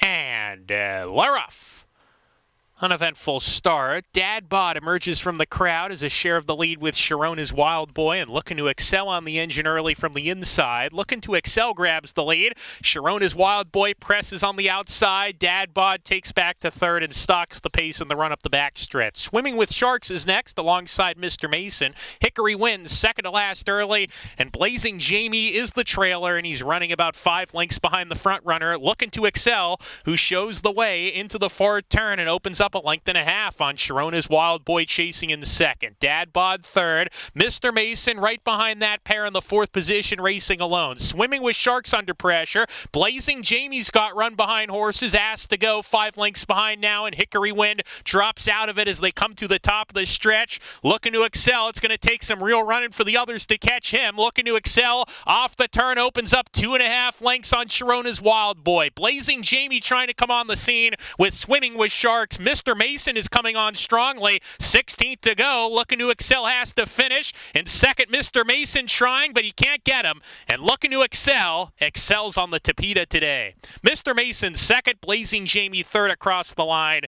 And we're off. Uneventful start. Dad Bod emerges from the crowd as a share of the lead with Sharona's Wild Boy and Lookin to Excel on the engine early from the inside. Lookin to Excel grabs the lead. Sharona's Wild Boy presses on the outside. Dad Bod takes back to third and stalks the pace in the run up the backstretch. Swimming with Sharks is next alongside Mr. Mason. Hickory wins second to last early, and Blazing Jamie is the trailer, and he's running about 5 lengths behind the front runner. Lookin to Excel, who shows the way into the forward turn and opens up a length and a half on Sharona's Wild Boy chasing in the second. Dad Bod third. Mr. Mason right behind that pair in the fourth position racing alone. Swimming with Sharks under pressure. Blazing Jamie's got run behind horses. Asked to go 5 lengths behind now, and Hickory Wind drops out of it as they come to the top of the stretch. Looking to Excel. It's going to take some real running for the others to catch him. Looking to Excel off the turn, opens up 2.5 lengths on Sharona's Wild Boy. Blazing Jamie trying to come on the scene with Swimming with Sharks. Mr. Mason is coming on strongly. 16th to go. Looking to Excel has to finish. In second, Mr. Mason trying, but he can't get him. And Looking to Excel excels on the Tapeta today. Mr. Mason second, Blazing Jamie third across the line.